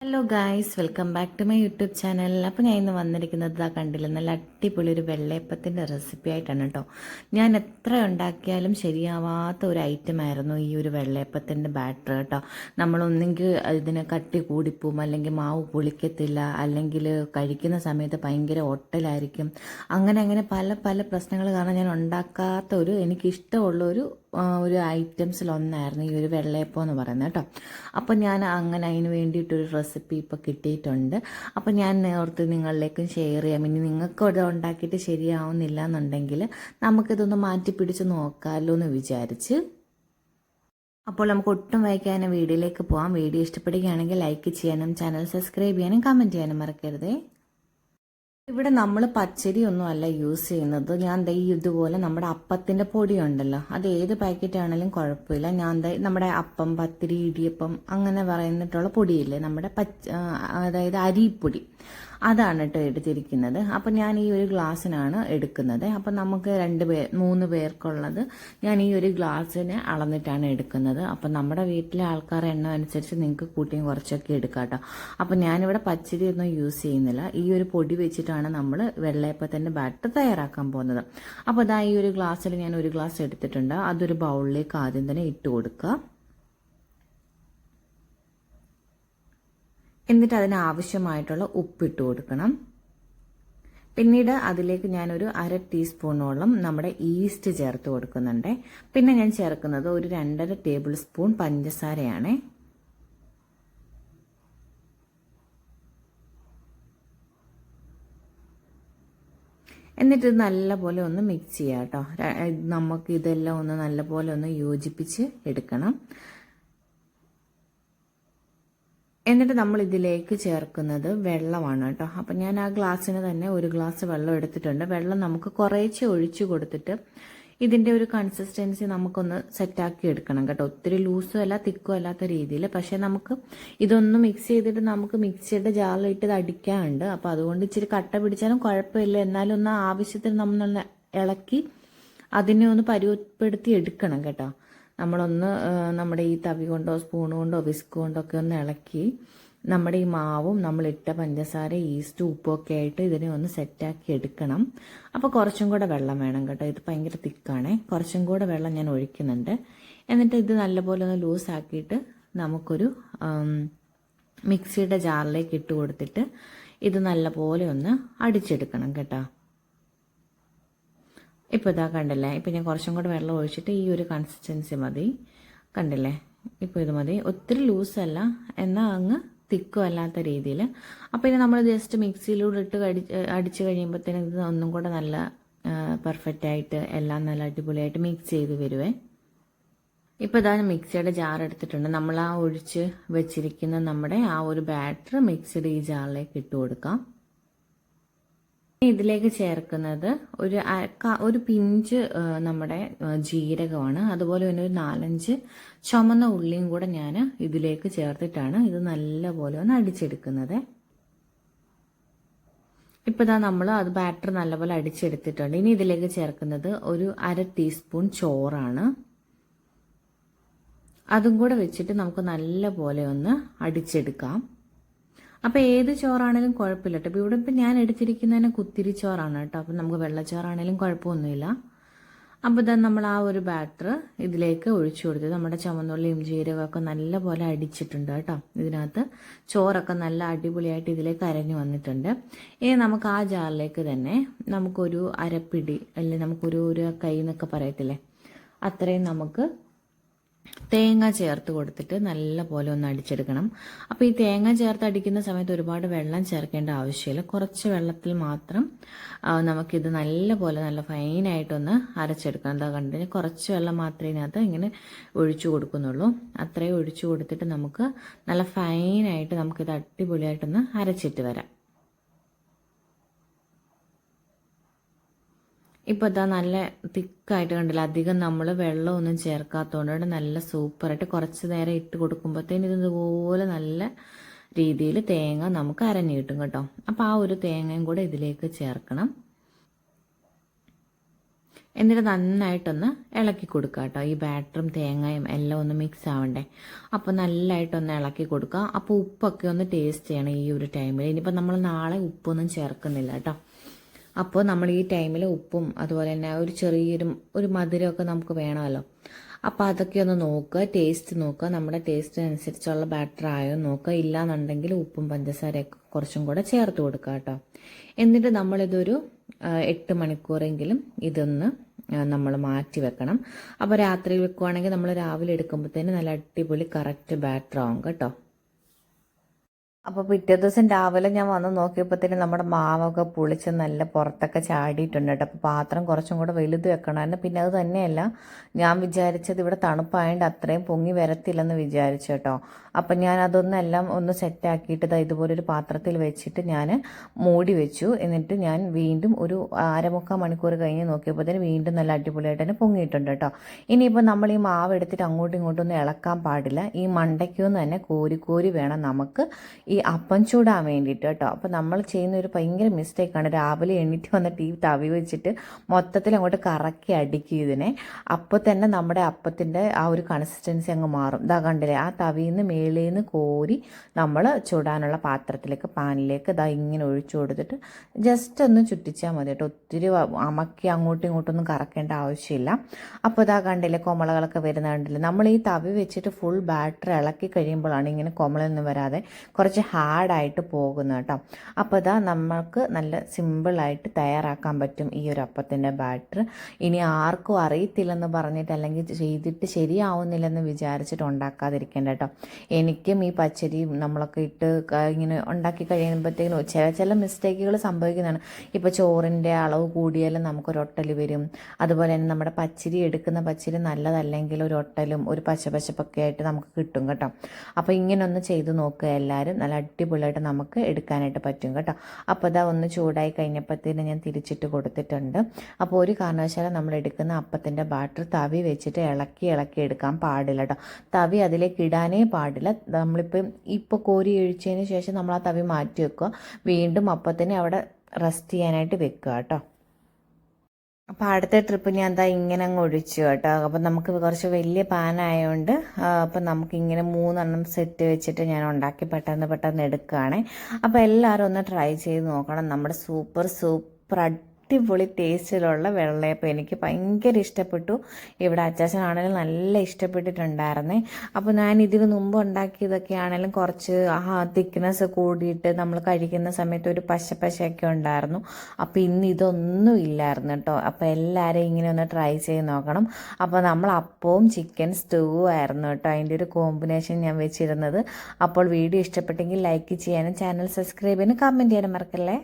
Hello guys, welcome back to my YouTube channel. അപ്പോൾ ഞാൻ ഇന്ന് വന്നിരിക്കുന്നത് കണ്ടില്ല, നല്ല അടിപൊളി ഒരു വെള്ളയപ്പത്തിൻ്റെ റെസിപ്പി ആയിട്ടാണ് കേട്ടോ. ഞാൻ എത്ര ഉണ്ടാക്കിയാലും ശരിയാവാത്ത ഒരു ഐറ്റം ആയിരുന്നു ഈ ഒരു വെള്ളയപ്പത്തിൻ്റെ ബാറ്റർ കേട്ടോ. നമ്മളൊന്നെങ്കിൽ ഇതിന് കട്ടി കൂടിപ്പോവും, അല്ലെങ്കിൽ മാവ് പുളിക്കത്തില്ല, അല്ലെങ്കിൽ കഴിക്കുന്ന സമയത്ത് ഭയങ്കര ഒട്ടലായിരിക്കും. അങ്ങനെ പല പല പ്രശ്നങ്ങൾ കാരണം ഞാൻ ഉണ്ടാക്കാത്ത എനിക്കിഷ്ടമുള്ള ഒരു ഐറ്റംസിലൊന്നായിരുന്നു ഈ ഒരു വെള്ളയപ്പം എന്ന് പറയുന്നത് കേട്ടോ. അപ്പോൾ ഞാൻ അങ്ങനെ അതിന് വേണ്ടിയിട്ടൊരു റെസിപ്പി ഇപ്പോൾ കിട്ടിയിട്ടുണ്ട്. അപ്പോൾ ഞാൻ ഓർത്ത് നിങ്ങളിലേക്കും ഷെയർ ചെയ്യാം. ഇനി നിങ്ങൾക്ക് ഇത് ഉണ്ടാക്കിയിട്ട് ശരിയാവുന്നില്ല എന്നുണ്ടെങ്കിൽ നമുക്കിതൊന്ന് മാറ്റി പിടിച്ച് നോക്കാമല്ലോ എന്ന് വിചാരിച്ച്. അപ്പോൾ നമുക്ക് ഒട്ടും വൈകാതെ വീഡിയോയിലേക്ക് പോകാം. വീഡിയോ ഇഷ്ടപ്പെടുകയാണെങ്കിൽ ലൈക്ക് ചെയ്യാനും ചാനൽ സബ്സ്ക്രൈബ് ചെയ്യാനും കമൻറ്റ് ചെയ്യാനും മറക്കരുതേ. ഇവിടെ നമ്മൾ പച്ചരിയൊന്നും അല്ല യൂസ് ചെയ്യുന്നത്. ഞാൻ ഇതുപോലെ നമ്മുടെ അപ്പത്തിൻ്റെ പൊടി ഉണ്ടല്ലോ, അത് ഏത് പാക്കറ്റ് ആണെങ്കിലും കുഴപ്പമില്ല. ഞാൻ നമ്മുടെ അപ്പം, പത്തിരി, ഇടിയപ്പം അങ്ങനെ പറയുന്നിട്ടുള്ള പൊടിയില്ലേ, നമ്മുടെ അതായത് അരിപ്പൊടി, അതാണ് കേട്ടോ എടുത്തിരിക്കുന്നത്. അപ്പം ഞാൻ ഈ ഒരു ഗ്ലാസ്സിനാണ് എടുക്കുന്നത്. അപ്പം നമുക്ക് 3 പേർക്കുള്ളത് ഞാൻ ഈ ഒരു ഗ്ലാസ്സിന് അളന്നിട്ടാണ് എടുക്കുന്നത്. അപ്പം നമ്മുടെ വീട്ടിലെ ആൾക്കാരുടെ എണ്ണം അനുസരിച്ച് നിങ്ങൾക്ക് കൂട്ടിയും കുറച്ചൊക്കെ എടുക്കാം കേട്ടോ. അപ്പം ഞാനിവിടെ പച്ചരി ഒന്നും യൂസ് ചെയ്യുന്നില്ല. ഈ ഒരു പൊടി വെച്ചിട്ടാണ് നമ്മൾ വെള്ളയപ്പത്തിൻ്റെ ബാറ്റർ തയ്യാറാക്കാൻ പോകുന്നത്. അപ്പോൾ ഇതാ ഈ ഒരു ഗ്ലാസ്സിൽ ഞാൻ ഒരു ഗ്ലാസ് എടുത്തിട്ടുണ്ട്. അതൊരു ബൗളിലേക്ക് ആദ്യം തന്നെ ഇട്ട് കൊടുക്കുക. എന്നിട്ട് അതിനാവശ്യമായിട്ടുള്ള ഉപ്പിട്ട് കൊടുക്കണം. പിന്നീട് അതിലേക്ക് ഞാനൊരു 1/2 ടീസ്പൂണോളം നമ്മുടെ ഈസ്റ്റ് ചേർത്ത് കൊടുക്കുന്നുണ്ട്. പിന്നെ ഞാൻ ചേർക്കുന്നത് ഒരു 2.5 ടേബിൾ സ്പൂൺ പഞ്ചസാരയാണ്. എന്നിട്ട് നല്ലപോലെ ഒന്ന് മിക്സ് ചെയ്യാം കേട്ടോ. നമുക്ക് ഇതെല്ലാം ഒന്ന് നല്ലപോലെ ഒന്ന് യോജിപ്പിച്ച് എടുക്കണം. എന്നിട്ട് നമ്മൾ ഇതിലേക്ക് ചേർക്കുന്നത് വെള്ളമാണ് കേട്ടോ. അപ്പം ഞാൻ ആ ഗ്ലാസ്സിന് തന്നെ ഒരു ഗ്ലാസ് വെള്ളം എടുത്തിട്ടുണ്ട്. വെള്ളം നമുക്ക് കുറേശ്ശെ ഒഴിച്ചു കൊടുത്തിട്ട് ഇതിൻ്റെ ഒരു കൺസിസ്റ്റൻസി നമുക്കൊന്ന് സെറ്റാക്കി എടുക്കണം കേട്ടോ. ഒത്തിരി ലൂസും അല്ല തിക്കും അല്ലാത്ത രീതിയിൽ. പക്ഷേ നമുക്ക് ഇതൊന്ന് മിക്സ് ചെയ്തിട്ട് നമുക്ക് മിക്സിയുടെ ജാറിലിട്ട് ഇത് അടിക്കാനുണ്ട്. അപ്പോൾ അതുകൊണ്ട് ഇച്ചിരി കട്ട പിടിച്ചാലും കുഴപ്പമില്ല. എന്നാലും ഒന്ന് ആവശ്യത്തിന് നമ്മൾ ഇളക്കി അതിനെ ഒന്ന് പരുവപ്പെടുത്തി എടുക്കണം കേട്ടോ. നമ്മളൊന്ന് നമ്മുടെ ഈ തവി കൊണ്ടോ സ്പൂൺ കൊണ്ടോ വിസ്ക് കൊണ്ടോ ഒക്കെ ഒന്ന് ഇളക്കി നമ്മുടെ ഈ മാവും നമ്മളിട്ട പഞ്ചസാര, ഈസ്റ്റ്, ഉപ്പൊക്കെ ആയിട്ട് ഇതിനെ ഒന്ന് സെറ്റാക്കി എടുക്കണം. അപ്പോൾ കുറച്ചും കൂടെ വെള്ളം വേണം കേട്ടോ. ഇത് ഭയങ്കര തിക്കാണേ. കുറച്ചും കൂടെ വെള്ളം ഞാൻ ഒഴിക്കുന്നുണ്ട്. എന്നിട്ട് ഇത് നല്ലപോലെ ഒന്ന് ലൂസാക്കിയിട്ട് നമുക്കൊരു മിക്സിയുടെ ജാറിലേക്ക് ഇട്ട് കൊടുത്തിട്ട് ഇത് നല്ലപോലെ ഒന്ന് അടിച്ചെടുക്കണം കേട്ടോ. ഇപ്പോൾ ഇതാ കണ്ടില്ലേ, ഇപ്പം ഞാൻ കുറച്ചും കൂടെ വെള്ളം ഒഴിച്ചിട്ട് ഈ ഒരു കൺസിസ്റ്റൻസി മതി. കണ്ടില്ലേ, ഇപ്പോൾ ഇത് മതി. ഒത്തിരി ലൂസല്ല എന്നാൽ അങ്ങ് തിക്കും അല്ലാത്ത രീതിയിൽ. അപ്പോൾ ഇനി നമ്മൾ ജസ്റ്റ് മിക്സിയിലൂടെ ഇട്ട് അടിച്ച് കഴിയുമ്പോഴത്തേനും ഇത് ഒന്നും കൂടെ നല്ല പെർഫെക്റ്റ് ആയിട്ട് എല്ലാം നല്ല അടിപൊളിയായിട്ട് മിക്സ് ചെയ്ത് വരുവേ. ഇപ്പോൾ ഇതാ മിക്സിയുടെ ജാർ എടുത്തിട്ടുണ്ട്. നമ്മൾ ആ ഒഴിച്ച് വെച്ചിരിക്കുന്ന നമ്മുടെ ആ ഒരു ബാറ്റർ മിക്സിയുടെ ഈ ജാറിലേക്ക് ഇട്ട് കൊടുക്കാം. ഇതിലേക്ക് ചേർക്കുന്നത് ഒരു പിഞ്ച് നമ്മുടെ ജീരകമാണ്. അതുപോലെ തന്നെ ഒരു 4-5 ചുമന്ന ഉള്ളിയും കൂടെ ഞാൻ ഇതിലേക്ക് ചേർത്തിട്ടാണ് ഇത് നല്ലപോലെ ഒന്ന് അടിച്ചെടുക്കുന്നത്. ഇപ്പോൾ ഇതാ നമ്മൾ അത് ബാറ്റർ നല്ലപോലെ അടിച്ചെടുത്തിട്ടുണ്ട്. ഇനി ഇതിലേക്ക് ചേർക്കുന്നത് ഒരു 1/2 ടീസ്പൂൺ ചോറാണ്. അതും കൂടെ വെച്ചിട്ട് നമുക്ക് നല്ലപോലെ ഒന്ന് അടിച്ചെടുക്കാം. അപ്പോൾ ഏത് ചോറാണേലും കുഴപ്പമില്ല കേട്ടോ. ഇപ്പോൾ ഇവിടെ ഇപ്പം ഞാൻ എടുത്തിരിക്കുന്നതിന് കുത്തിരി ചോറാണ് കേട്ടോ. അപ്പം നമുക്ക് വെള്ളച്ചോറാണേലും കുഴപ്പമൊന്നുമില്ല. അപ്പോൾ ഇതാ നമ്മൾ ആ ഒരു ബാറ്റർ ഇതിലേക്ക് ഒഴിച്ചു കൊടുത്ത് നമ്മുടെ ചുവന്നുള്ളിയും ജീരകമൊക്കെ നല്ലപോലെ അടിച്ചിട്ടുണ്ട് കേട്ടോ. ഇതിനകത്ത് ചോറൊക്കെ നല്ല അടിപൊളിയായിട്ട് ഇതിലേക്ക് അരഞ്ഞു വന്നിട്ടുണ്ട്. ഇനി നമുക്ക് ആ ജാറിലേക്ക് തന്നെ നമുക്കൊരു അരപ്പിടി, അല്ലെങ്കിൽ നമുക്കൊരു കൈ എന്നൊക്കെ പറയത്തില്ലേ, അത്രയും നമുക്ക് തേങ്ങ ചേർത്ത് കൊടുത്തിട്ട് നല്ല പോലെ ഒന്ന് അടിച്ചെടുക്കണം. അപ്പോൾ ഈ തേങ്ങ ചേർത്ത് അടിക്കുന്ന സമയത്ത് ഒരുപാട് വെള്ളം ചേർക്കേണ്ട ആവശ്യമില്ല. കുറച്ച് വെള്ളത്തിൽ മാത്രം നമുക്കിത് നല്ല പോലെ നല്ല ഫൈനായിട്ടൊന്ന് അരച്ചെടുക്കണം. എന്താ കണ്ടു, കുറച്ച് വെള്ളം മാത്രമേ ഇതിനകത്ത് ഇങ്ങനെ ഒഴിച്ചു കൊടുക്കുന്നുള്ളൂ. അത്രയും ഒഴിച്ചു കൊടുത്തിട്ട് നമുക്ക് നല്ല ഫൈനായിട്ട് നമുക്കിത് അടിപൊളിയായിട്ടൊന്ന് അരച്ചിട്ട് വരാം. ഇപ്പോൾ ഇതാ നല്ല തിക്കായിട്ട് കണ്ടില്ല. അധികം നമ്മൾ വെള്ളമൊന്നും ചേർക്കാത്തതുകൊണ്ട് നല്ല സൂപ്പറായിട്ട് കുറച്ച് നേരം ഇട്ട് കൊടുക്കുമ്പോഴത്തേന് ഇതുപോലെ നല്ല രീതിയിൽ തേങ്ങ നമുക്ക് അരഞ്ഞു കിട്ടും കേട്ടോ. അപ്പോൾ ആ ഒരു തേങ്ങയും കൂടെ ഇതിലേക്ക് ചേർക്കണം. എന്നിട്ട് നന്നായിട്ടൊന്ന് ഇളക്കി കൊടുക്കുക കേട്ടോ. ഈ ബാറ്ററും തേങ്ങയും എല്ലാം ഒന്ന് മിക്സ് ആവണ്ടേ. അപ്പോൾ നല്ലതായിട്ടൊന്ന് ഇളക്കി കൊടുക്കുക. അപ്പോൾ ഉപ്പൊക്കെ ഒന്ന് ടേസ്റ്റ് ചെയ്യണം ഈ ഒരു ടൈമിൽ. ഇനിയിപ്പോൾ നമ്മൾ നാളെ ഉപ്പൊന്നും ചേർക്കുന്നില്ല കേട്ടോ. അപ്പോൾ നമ്മൾ ഈ ടൈമിൽ ഉപ്പും അതുപോലെ തന്നെ ഒരു ചെറിയൊരു മധുരമൊക്കെ നമുക്ക് വേണമല്ലോ. അപ്പോൾ അതൊക്കെ ഒന്ന് നോക്കുക, ടേസ്റ്റ് നോക്കുക, നമ്മുടെ ടേസ്റ്റിനനുസരിച്ചുള്ള ബാറ്റർ ആയോ നോക്കുക. ഇല്ലാന്നുണ്ടെങ്കിൽ ഉപ്പും പഞ്ചസാരയൊക്കെ കുറച്ചും കൂടെ ചേർത്ത് കൊടുക്കുക കേട്ടോ. എന്നിട്ട് നമ്മളിതൊരു 8 മണിക്കൂറെങ്കിലും ഇതൊന്ന് നമ്മൾ മാറ്റി വെക്കണം. അപ്പോൾ രാത്രി വെക്കുവാണെങ്കിൽ നമ്മൾ രാവിലെ എടുക്കുമ്പോഴത്തേന് നല്ല അടിപൊളി കറക്റ്റ് ബാറ്റർ ആവും കേട്ടോ. അപ്പോൾ പിറ്റേ ദിവസം രാവിലെ ഞാൻ വന്ന് നോക്കിയപ്പോഴത്തേന് നമ്മുടെ മാവൊക്കെ പുളിച്ച് നല്ല പുറത്തൊക്കെ ചാടിയിട്ടുണ്ട് കേട്ടോ. അപ്പോൾ പാത്രം കുറച്ചും കൂടെ വലുത് വെക്കണമായിരുന്നു. പിന്നെ അത് തന്നെയല്ല, ഞാൻ വിചാരിച്ചത് ഇവിടെ തണുപ്പായതുകൊണ്ട് അത്രയും പൊങ്ങി വരത്തില്ലെന്ന് വിചാരിച്ചു കേട്ടോ. അപ്പം ഞാൻ അതൊന്നെല്ലാം ഒന്ന് സെറ്റാക്കിയിട്ട് ഇതുപോലൊരു പാത്രത്തിൽ വെച്ചിട്ട് ഞാൻ മൂടി വെച്ചു. എന്നിട്ട് ഞാൻ വീണ്ടും ഒരു 1/4 മണിക്കൂർ കഴിഞ്ഞ് നോക്കിയപ്പോഴത്തേന് വീണ്ടും നല്ല അടിപൊളിയായിട്ട് തന്നെ പൊങ്ങിയിട്ടുണ്ട് കേട്ടോ. ഇനിയിപ്പോൾ നമ്മൾ ഈ മാവ് എടുത്തിട്ട് അങ്ങോട്ടും ഇങ്ങോട്ടും ഒന്നും ഇളക്കാൻ പാടില്ല. ഈ മണ്ടയ്ക്കൊന്ന് തന്നെ കോരി കോരി വേണം നമുക്ക് ഈ അപ്പം ചൂടാൻ വേണ്ടിയിട്ട് കേട്ടോ. അപ്പോൾ നമ്മൾ ചെയ്യുന്ന ഒരു ഭയങ്കര മിസ്റ്റേക്കാണ്. രാവിലെ എണീറ്റ് വന്നിട്ട് ഈ തവി വെച്ചിട്ട് മൊത്തത്തിൽ അങ്ങോട്ട് കറക്കി അടിക്കും ഇതിനെ. അപ്പോൾ തന്നെ നമ്മുടെ അപ്പത്തിൻ്റെ ആ ഒരു കൺസിസ്റ്റൻസി അങ്ങ് മാറും. ഇതാ കണ്ടില്ലേ, ആ തവിയിൽ നിന്ന് മേളിൽ നിന്ന് കോരി നമ്മൾ ചൂടാനുള്ള പാത്രത്തിലേക്ക് പാനിലേക്ക് ഇതാ ഇങ്ങനെ ഒഴിച്ചു കൊടുത്തിട്ട് ജസ്റ്റ് ഒന്ന് ചുറ്റിച്ചാൽ മതി കേട്ടോ. ഒത്തിരി അമക്കി അങ്ങോട്ടും ഇങ്ങോട്ടൊന്നും കറക്കേണ്ട ആവശ്യമില്ല. അപ്പോൾ ഇതാ കണ്ടില്ലേ കൊമളകളൊക്കെ വരുന്ന കണ്ടില്ലേ. നമ്മൾ ഈ തവി വെച്ചിട്ട് ഫുൾ ബാറ്റർ ഇളക്കി കഴിയുമ്പോഴാണ് ഇങ്ങനെ കൊമളൊന്നും വരാതെ കുറച്ച് ഹാർഡായിട്ട് പോകുന്നത് കേട്ടോ. അപ്പോൾ ഇതാ നമുക്ക് നല്ല സിമ്പിളായിട്ട് തയ്യാറാക്കാൻ പറ്റും ഈ ഒരു അപ്പത്തിൻ്റെ ബാറ്റർ. ഇനി ആർക്കും അറിയത്തില്ലെന്ന് പറഞ്ഞിട്ട് അല്ലെങ്കിൽ ചെയ്തിട്ട് ശരിയാവുന്നില്ലെന്ന് വിചാരിച്ചിട്ട് ഉണ്ടാക്കാതിരിക്കേണ്ട കേട്ടോ. എനിക്കും ഈ പച്ചരിയും നമ്മളൊക്കെ ഇട്ട് ഇങ്ങനെ ഉണ്ടാക്കി കഴിയുമ്പോഴത്തേക്കും ചില മിസ്റ്റേക്കുകൾ സംഭവിക്കുന്നതാണ്. ഇപ്പോൾ ചോറിൻ്റെ അളവ് കൂടിയാലും നമുക്കൊരൊട്ടൽ വരും. അതുപോലെ തന്നെ നമ്മുടെ പച്ചരി എടുക്കുന്ന പച്ചരി നല്ലതല്ലെങ്കിൽ ഒരു ഒട്ടലും ഒരു പച്ചപ്പൊക്കെ ആയിട്ട് നമുക്ക് കിട്ടും കേട്ടോ. അപ്പോൾ ഇങ്ങനെ ഒന്ന് ചെയ്ത് നോക്കുക എല്ലാവരും. നല്ല അടിപൊളിയായിട്ട് നമുക്ക് എടുക്കാനായിട്ട് പറ്റും കേട്ടോ. അപ്പോൾ അതാ ഒന്ന് ചൂടായി കഴിഞ്ഞപ്പോഴത്തേന് ഞാൻ തിരിച്ചിട്ട് കൊടുത്തിട്ടുണ്ട്. അപ്പോൾ ഒരു കാരണവശാലും നമ്മൾ എടുക്കുന്ന അപ്പത്തിൻ്റെ ബാറ്റർ തവി വെച്ചിട്ട് ഇളക്കി എടുക്കാൻ പാടില്ല കേട്ടോ. തവി അതിലേക്ക് ഇടാനേ പാടില്ല. നമ്മളിപ്പോൾ കോരി ഒഴിച്ചതിന് ശേഷം നമ്മൾ ആ തവി മാറ്റി വെക്കുക. വീണ്ടും അപ്പത്തിനെ അവിടെ റെസ്റ്റ് ചെയ്യാനായിട്ട് വെക്കുക കേട്ടോ. അപ്പോൾ അടുത്ത ട്രിപ്പ് ഞാൻ എന്താ ഇങ്ങനെ അങ്ങ് ഒഴിച്ചു കേട്ടോ. അപ്പം നമുക്ക് കുറച്ച് വലിയ പാനായതുകൊണ്ട് അപ്പം നമുക്കിങ്ങനെ 3 സെറ്റ് വെച്ചിട്ട് ഞാൻ ഉണ്ടാക്കി പെട്ടെന്ന് എടുക്കുകയാണേ. അപ്പോൾ എല്ലാവരും ഒന്ന് ട്രൈ ചെയ്ത് നോക്കണം. നമ്മുടെ സൂപ്പർ അടിപൊളി ടേസ്റ്റിലുള്ള വെള്ളയപ്പം എനിക്ക് ഭയങ്കര ഇഷ്ടപ്പെട്ടു. ഇവിടെ അച്ചാച്ചനാണെങ്കിലും നല്ല ഇഷ്ടപ്പെട്ടിട്ടുണ്ടായിരുന്നേ. അപ്പോൾ ഞാൻ ഇതിന് മുമ്പ് ഉണ്ടാക്കിയതൊക്കെ ആണെങ്കിലും കുറച്ച് തിക്നെസ് കൂടിയിട്ട് നമ്മൾ കഴിക്കുന്ന സമയത്ത് ഒരു പശയൊക്കെ ഉണ്ടായിരുന്നു. അപ്പോൾ ഇന്ന് ഇതൊന്നും ഇല്ലായിരുന്നു കേട്ടോ. അപ്പോൾ എല്ലാവരും ഇങ്ങനെ ഒന്ന് ട്രൈ ചെയ്ത് നോക്കണം. അപ്പോൾ നമ്മൾ അപ്പവും ചിക്കൻ സ്റ്റൂവും ആയിരുന്നു കേട്ടോ അതിൻ്റെ ഒരു കോമ്പിനേഷൻ ഞാൻ വെച്ചിരുന്നത്. അപ്പോൾ വീഡിയോ ഇഷ്ടപ്പെട്ടെങ്കിൽ ലൈക്ക് ചെയ്യാനും ചാനൽ സബ്സ്ക്രൈബ് ചെയ്യാനും കമൻറ്റ് ചെയ്യാനും മറക്കല്ലേ.